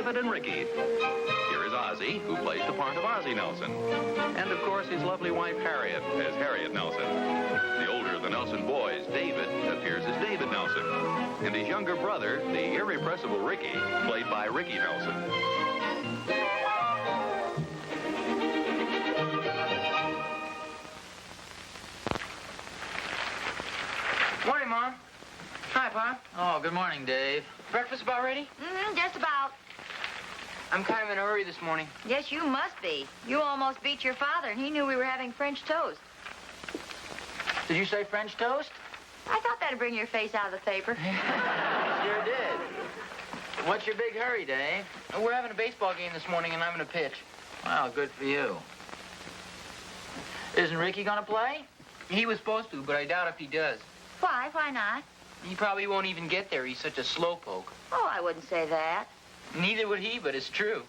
David and Ricky. Here is Ozzie, who plays the part of Ozzie Nelson. And, of course, his lovely wife, Harriet, as Harriet Nelson. The older of the Nelson boys, David, appears as David Nelson. And his younger brother, the irrepressible Ricky, played by Ricky Nelson. Morning, Mom. Hi, Pop. Oh, good morning, Dave. Breakfast about ready? Just about. I'm kind of in a hurry this morning. Yes, you must be. You almost beat your father, and he knew we were having French toast. Did you say French toast? I thought that'd bring your face out of the paper. Sure did. What's your big hurry, Dave? We're having a baseball game this morning, and I'm going to pitch. Well, good for you. Isn't Ricky going to play? He was supposed to, but I doubt if he does. Why? Why not? He probably won't even get there. He's such a slowpoke. Oh, I wouldn't say that. Neither would he, but it's true.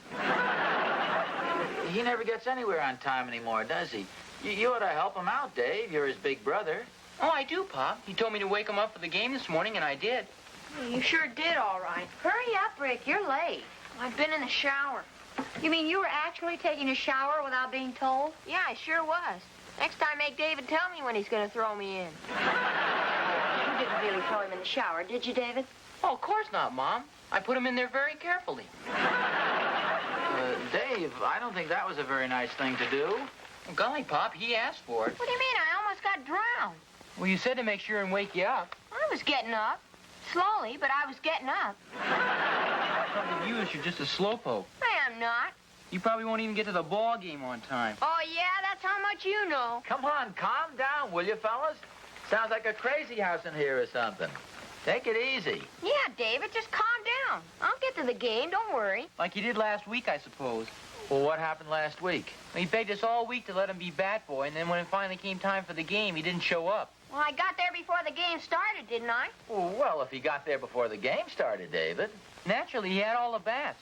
He never gets anywhere on time anymore, does he? You ought to help him out, Dave. You're his big brother. Oh, I do, Pop. He told me to wake him up for the game this morning, and I did. You sure did all right. Hurry up, Rick. You're late. I've been in the shower. You mean you were actually taking a shower without being told? Yeah, I sure was. Next time, make David tell me when he's going to throw me in. You didn't really throw him in the shower, did you, David? Oh, of course not, Mom. I put him in there very carefully. Dave, I don't think that was a very nice thing to do. Well, golly, Pop, he asked for it. What do you mean? I almost got drowned. Well, you said to make sure and wake you up. I was getting up. Slowly, but I was getting up. Trouble with you is you're just a slowpoke. I am not. You probably won't even get to the ball game on time. Oh, yeah? That's how much you know. Come on, calm down, will you, fellas? Sounds like a crazy house in here or something. Take it easy. Yeah, David, just calm down. I'll get to the game. Don't worry. Like you did last week, I suppose. Well, what happened last week? He begged us all week to let him be bat boy, and then when it finally came time for the game, he didn't show up. Well, I got there before the game started, didn't I? Well, if he got there before the game started, David. Naturally, he had all the bats.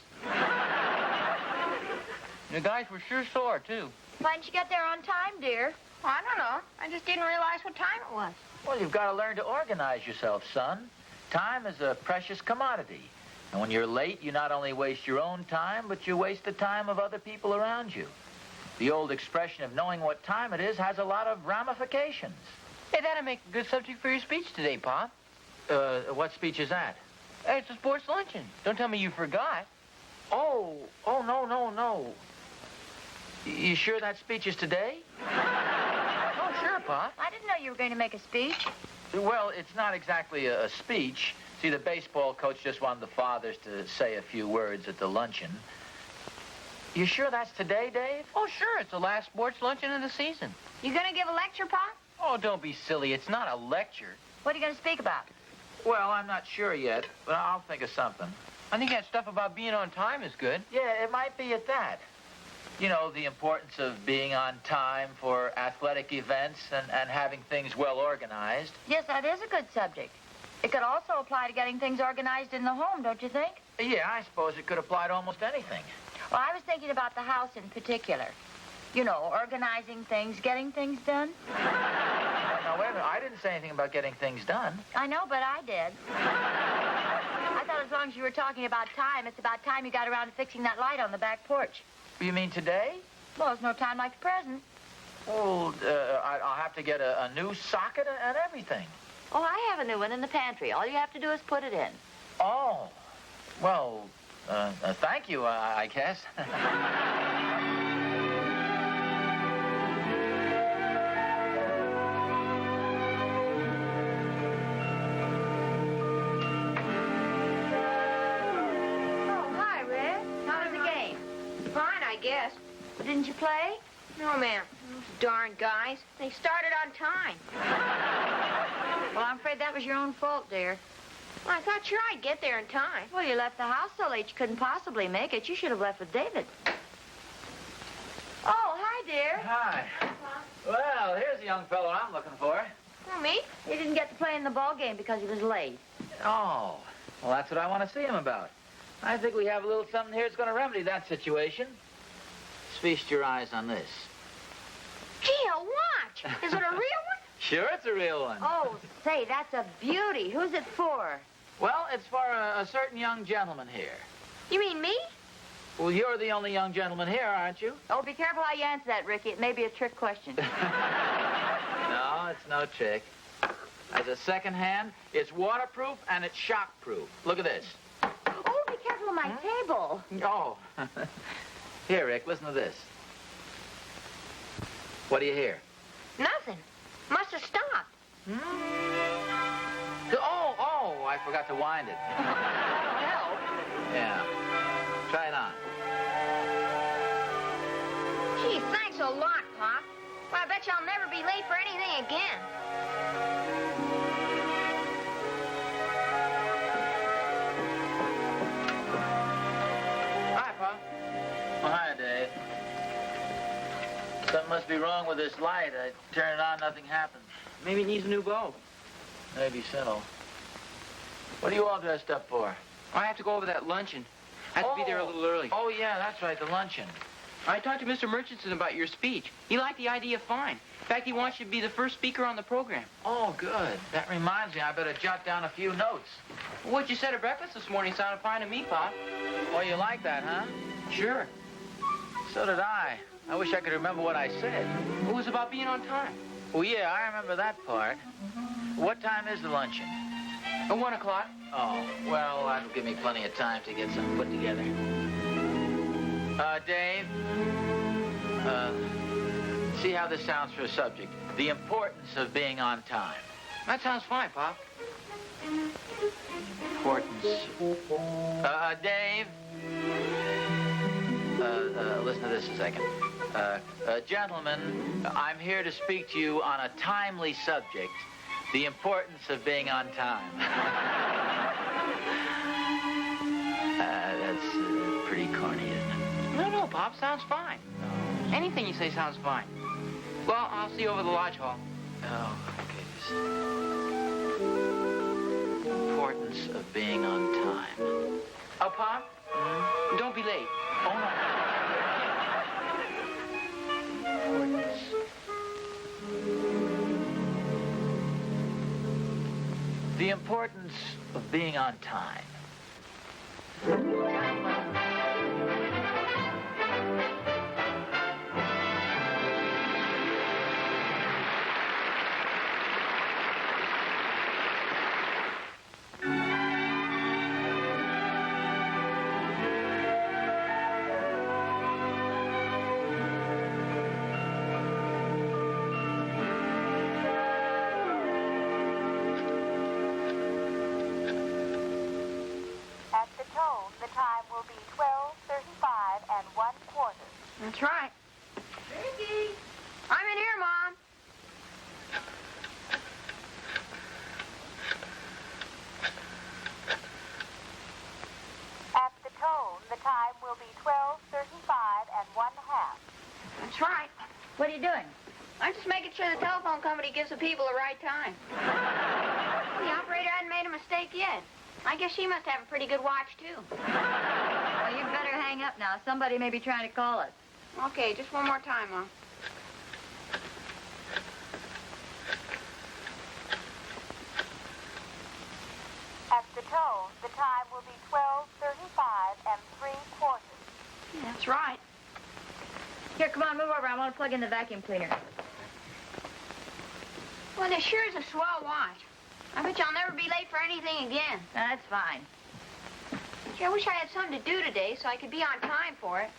The guys were sure sore, too. Why didn't you get there on time, dear? Well, I don't know. I just didn't realize what time it was. Well, you've got to learn to organize yourself, son. Time is a precious commodity. And when you're late, you not only waste your own time, but you waste the time of other people around you. The old expression of knowing what time it is has a lot of ramifications. Hey, that'll make a good subject for your speech today, Pop. What speech is that? It's a sports luncheon. Don't tell me you forgot. Oh, no. You sure that speech is today? Oh, sure, Pop. I didn't know you were going to make a speech. Well, it's not exactly a speech. See, the baseball coach just wanted the fathers to say a few words at the luncheon. You sure that's today, Dave? Oh, sure. It's the last sports luncheon of the season. You gonna give a lecture, Pop? Oh, don't be silly. It's not a lecture. What are you going to speak about? Well, I'm not sure yet, but I'll think of something. I think that stuff about being on time is good. Yeah, it might be at that. You know, the importance of being on time for athletic events and having things well organized. Yes, that is a good subject. It could also apply to getting things organized in the home, don't you think? Yeah, I suppose it could apply to almost anything. Well, I was thinking about the house in particular. You know, organizing things, getting things done. Now, wait a minute. I didn't say anything about getting things done. I know, but I did. I thought as long as you were talking about time, it's about time you got around to fixing that light on the back porch. You mean today? Well, there's no time like the present. Well, I'll have to get a new socket and everything. Oh, I have a new one in the pantry. All you have to do is put it in. Oh. Well, thank you, I guess. I guess. Didn't you play? No, ma'am. Those darn guys. They started on time. Well, I'm afraid that was your own fault, dear. Well, I thought sure I'd get there in time. Well, you left the house so late you couldn't possibly make it. You should have left with David. Oh, hi, dear. Hi. Well, here's the young fellow I'm looking for. Well, me? He didn't get to play in the ball game because he was late. Oh. Well, that's what I want to see him about. I think we have a little something here that's going to remedy that situation. Feast your eyes on this. Gee, a watch. Is it a real one? Sure, it's a real one. Oh, say, that's a beauty. Who's it for? Well, it's for a certain young gentleman here. You mean me? Well, you're the only young gentleman here, aren't you? Oh, be careful how you answer that, Ricky. It may be a trick question. No, it's no trick. As a second hand, it's waterproof and it's shockproof. Look at this. Oh, be careful of my table. Oh. Here, Rick, listen to this. What do you hear? Nothing. Must have stopped. Oh, I forgot to wind it. That'll help. Yeah. Try it on. Gee, thanks a lot, Pop. Well, I bet you I'll never be late for anything again. Hi, Pop. Oh, hi, Dave. Something must be wrong with this light. I turn it on, nothing happens. Maybe it needs a new bulb. Maybe so. What are you all dressed up for? I have to go over that luncheon. I have to be there a little early. Oh, yeah, that's right, the luncheon. I talked to Mr. Murchison about your speech. He liked the idea fine. In fact, he wants you to be the first speaker on the program. Oh, good. That reminds me, I better jot down a few notes. What you said at breakfast this morning sounded fine to me, Pop. Oh, you like that, huh? Sure. So did I. I wish I could remember what I said. It was about being on time. Well, yeah, I remember that part. What time is the luncheon? At 1 o'clock. Oh, well, that'll give me plenty of time to get something put together. Dave, see how this sounds for a subject. The importance of being on time. That sounds fine, Pop. Importance. Dave. Listen to this a second. Gentlemen, I'm here to speak to you on a timely subject. The importance of being on time. That's pretty corny, isn't it? No, Pop, sounds fine. Anything you say sounds fine. Well, I'll see you over the lodge hall. Oh, okay. Importance of being on time. Oh, Pop? Don't be late. Oh, no. Importance. The importance of being on time. At the tone, the time will be 12:35 and 1/4. That's right. Ricky! I'm in here, Mom. At the tone, the time will be 12:35 and 1/2. That's right. What are you doing? I'm just making sure the telephone company gives the people the right time. The operator hadn't made a mistake yet. I guess she must have a pretty good watch, too. Well, you better hang up now. Somebody may be trying to call us. Okay, just one more time, Mom. At the tone, the time will be 12:35 and 3/4. That's right. Here, come on, move over. I want to plug in the vacuum cleaner. Well, this sure is a swell watch. I bet you I'll never be late for anything again. That's fine. Gee, I wish I had something to do today so I could be on time for it.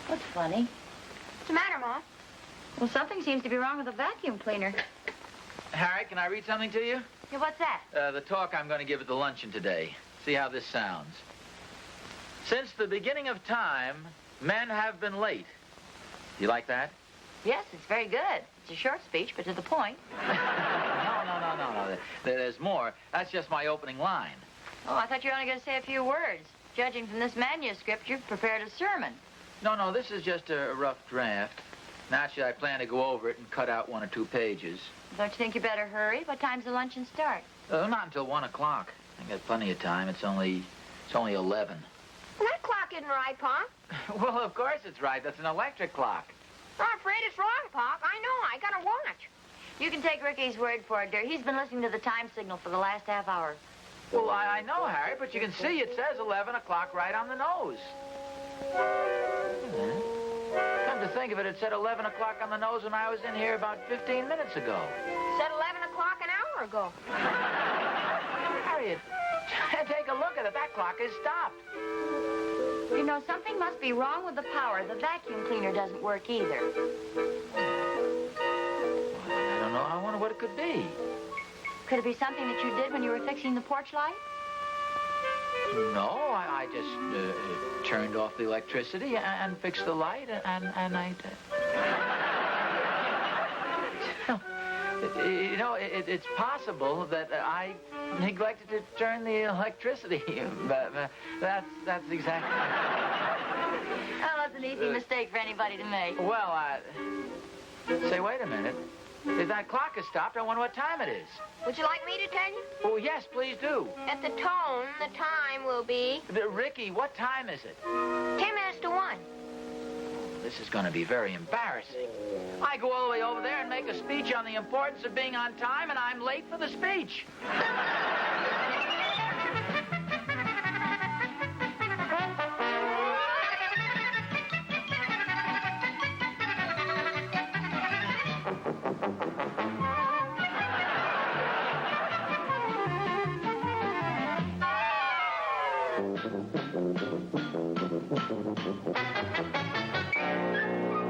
What's funny? What's the matter, Mom? Well, something seems to be wrong with the vacuum cleaner. Harriet, can I read something to you? Yeah, what's that? The talk I'm going to give at the luncheon today. See how this sounds. Since the beginning of time, men have been late. You like that? Yes, it's very good. It's a short speech, but to the point. No. There's more. That's just my opening line. Oh, I thought you were only going to say a few words. Judging from this manuscript, you've prepared a sermon. No, this is just a rough draft. Naturally, I plan to go over it and cut out 1 or 2 pages. Don't you think you better hurry? What time's the luncheon start? Not until 1 o'clock. I got plenty of time. It's only 11. Well, that clock isn't right, Pop. Well, of course it's right. That's an electric clock. I'm afraid it's wrong, Pop. I know. I got a watch. You can take Ricky's word for it, dear. He's been listening to the time signal for the last half hour. Well, I know, Harry, but you can see it says 11 o'clock right on the nose. Come to think of it, it said 11 o'clock on the nose when I was in here about 15 minutes ago. Said 11 o'clock an hour ago. Harriet, take a look at it. That clock is stopped. You know, something must be wrong with the power. The vacuum cleaner doesn't work either. I don't know. I wonder what it could be. Could it be something that you did when you were fixing the porch light? No, I just turned off the electricity and fixed the light, and I... You know, it's possible that I neglected to turn the electricity. That's exactly... Oh, that's an easy mistake for anybody to make. Well, say, wait a minute. If that clock is stopped, I wonder what time it is. Would you like me to tell you? Oh, yes, please do. At the tone, the time will be Ricky, what time is it? 10 minutes to 1. This is going to be very embarrassing. I go all the way over there and make a speech on the importance of being on time, and I'm late for the speech.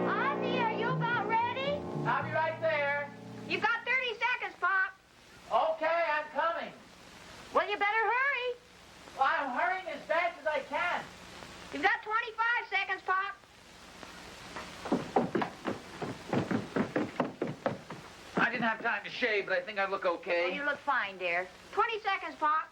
Ozzie, are you about ready? I'll be right there. You've got 30 seconds, Pop. Okay, I'm coming. Well, you better hurry. Well, I'm hurrying as fast as I can. You've got 25 seconds, Pop. I didn't have time to shave, but I think I look okay. Oh, you look fine, dear. 20 seconds, Pop.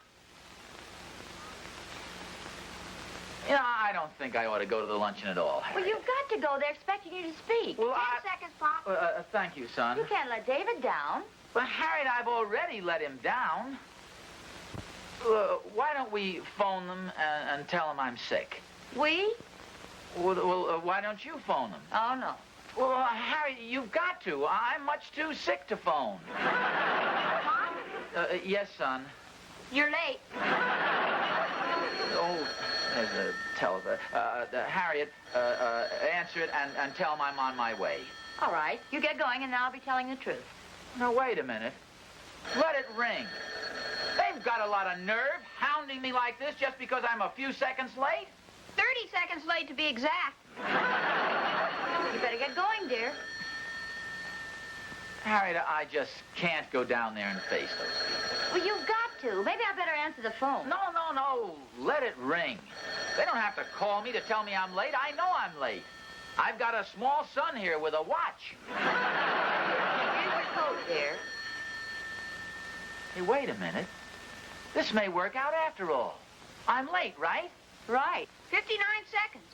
You know, I don't think I ought to go to the luncheon at all, Harry. Well, you've got to go. They're expecting you to speak. Well, 10 seconds, Pop. Thank you, son. You can't let David down. Well, Harriet, I've already let him down. Why don't we phone them and tell them I'm sick? We? Well, why don't you phone them? Oh, no. Well, Harry, you've got to. I'm much too sick to phone. Pop, Yes, son. you're late. Oh, there's a telephone. Harriet, answer it and tell him I'm on my way. All right. You get going, and then I'll be telling the truth. Now, wait a minute. Let it ring. They've got a lot of nerve hounding me like this just because I'm a few seconds late. 30 seconds late to be exact. You better get going, dear. Harriet, I just can't go down there and face those people. Well, you've got to. Maybe I better answer the phone. No. Let it ring. They don't have to call me to tell me I'm late. I know I'm late. I've got a small son here with a watch. Here's your coat, dear. Hey, wait a minute. This may work out after all. I'm late, right? Right. 59 seconds.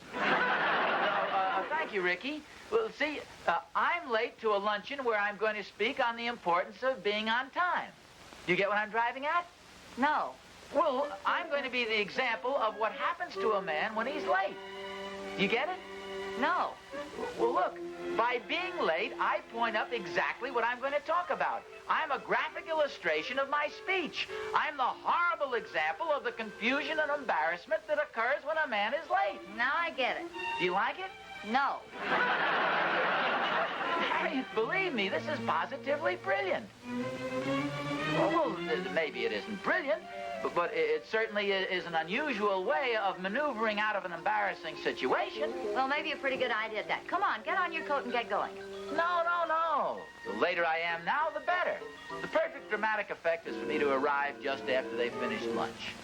Thank you, Ricky. Well, see, I'm late to a luncheon where I'm going to speak on the importance of being on time. Do you get what I'm driving at? No. Well, I'm going to be the example of what happens to a man when he's late. Do you get it? No. Well, look, by being late, I point up exactly what I'm going to talk about. I'm a graphic illustration of my speech. I'm the horrible example of the confusion and embarrassment that occurs when a man is late. Now I get it. Do you like it? No. Harriet, believe me, this is positively brilliant. Well, maybe it isn't brilliant, but it certainly is an unusual way of maneuvering out of an embarrassing situation. Well, maybe a pretty good idea at that. Come on, get on your coat and get going. No. The later I am now, the better. The perfect dramatic effect is for me to arrive just after they've finished lunch.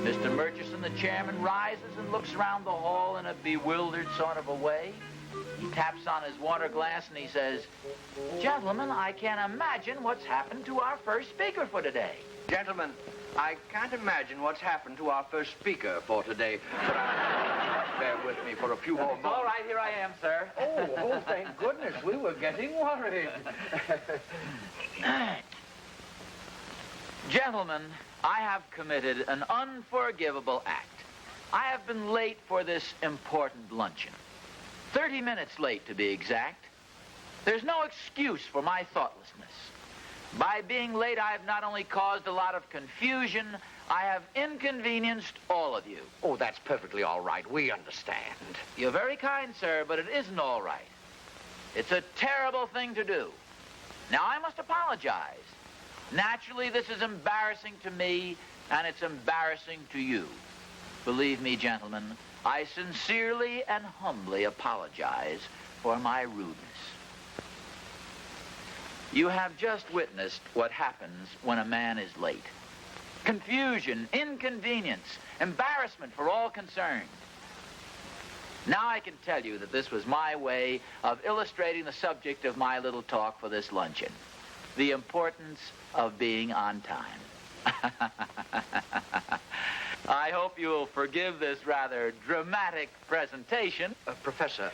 Mr. Murchison, the chairman, rises and looks around the hall in a bewildered sort of a way. He taps on his water glass and he says, "Gentlemen, I can't imagine what's happened to our first speaker for today." Gentlemen, I can't imagine what's happened to our first speaker for today, but bear with me for a few more moments. All right, here I am, sir. Oh, thank goodness. We were getting worried. Gentlemen, I have committed an unforgivable act. I have been late for this important luncheon. 30 minutes late, to be exact. There's no excuse for my thoughtlessness. By being late, I have not only caused a lot of confusion, I have inconvenienced all of you. Oh, that's perfectly all right. We understand. You're very kind, sir, but it isn't all right. It's a terrible thing to do. Now, I must apologize. Naturally, this is embarrassing to me, and it's embarrassing to you. Believe me, gentlemen, I sincerely and humbly apologize for my rudeness. You have just witnessed what happens when a man is late. Confusion, inconvenience, embarrassment for all concerned. Now I can tell you that this was my way of illustrating the subject of my little talk for this luncheon. The importance of being on time. I hope you will forgive this rather dramatic presentation. Professor,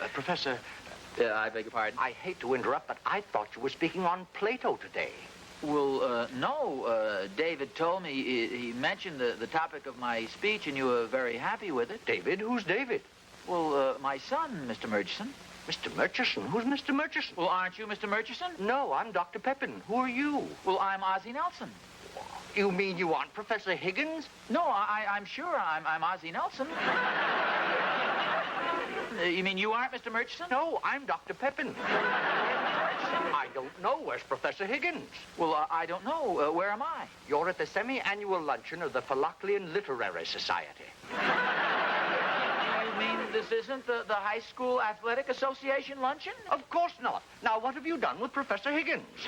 I beg your pardon? I hate to interrupt, but I thought you were speaking on Plato today. Well, no. David told me, he mentioned the topic of my speech, and you were very happy with it. David? Who's David? Well, my son, Mr. Murchison. Mr. Murchison? Who's Mr. Murchison? Well, aren't you Mr. Murchison? No, I'm Dr. Pepin. Who are you? Well, I'm Ozzie Nelson. You mean you aren't Professor Higgins? No, I'm sure I'm Ozzie Nelson. You mean you aren't Mr. Murchison? No, I'm Dr. Pepin. I don't know. Where's Professor Higgins? Well, I don't know. Where am I? You're at the semi-annual luncheon of the Philoclean Literary Society. You mean this isn't the High School Athletic Association luncheon? Of course not. Now, what have you done with Professor Higgins?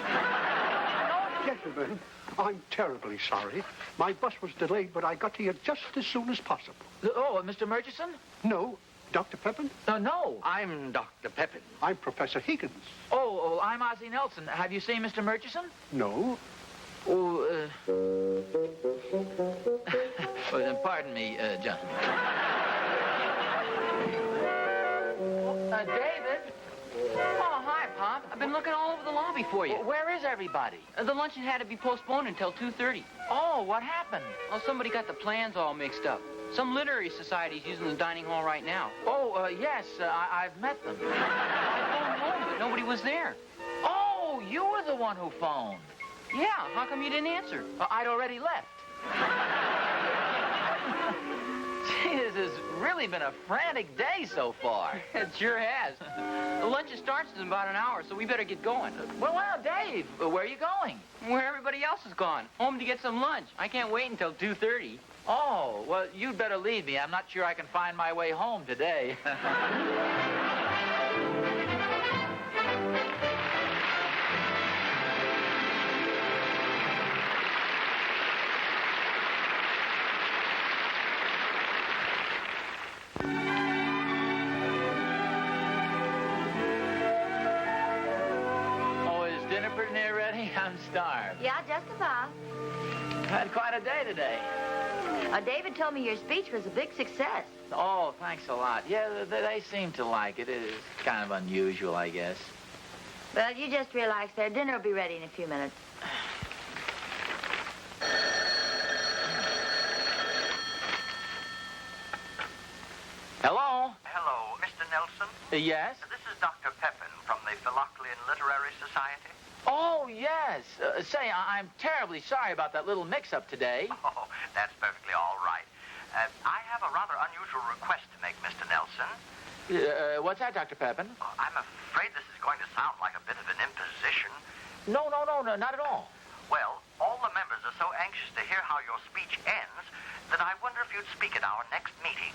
Gentlemen, I'm terribly sorry. My bus was delayed, but I got here just as soon as possible. Oh, Mr. Murchison? No, Dr. Pepin? No. I'm Dr. Pepin. I'm Professor Higgins. Oh, I'm Ozzie Nelson. Have you seen Mr. Murchison? No. Oh, then pardon me, gentlemen. David? Oh, hi, Pop. I've been looking all over the lobby for you. Where is everybody? The luncheon had to be postponed until 2:30. Oh, what happened? Well, somebody got the plans all mixed up. Some literary society's using the dining hall right now. Oh, yes, I've met them. I phoned home, but nobody was there. Oh, you were the one who phoned. Yeah, how come you didn't answer? I'd already left. Gee, this has really been a frantic day so far. It sure has. The luncheon starts in about an hour, so we better get going. Well, Dave, where are you going? Where everybody else is gone. Home to get some lunch. I can't wait until 2:30. Oh, well, you'd better leave me. I'm not sure I can find my way home today. Oh, is dinner pretty near ready? I'm starved. Yeah, just about. Had quite a day today. David told me your speech was a big success. Oh, thanks a lot. Yeah, they seem to like it. It is kind of unusual, I guess. Well, you just relax there. Dinner will be ready in a few minutes. Hello? Hello, Mr. Nelson. Yes? This is Dr. Pepin from the Philoclean Literary Society. Oh, yes. Say, I'm terribly sorry about that little mix-up today. Oh, that's perfectly all right. I have a rather unusual request to make, Mr. Nelson. What's that, Dr. Pepin? Oh, I'm afraid this is going to sound like a bit of an imposition. No, not at all. Well, all the members are so anxious to hear how your speech ends that I wonder if you'd speak at our next meeting.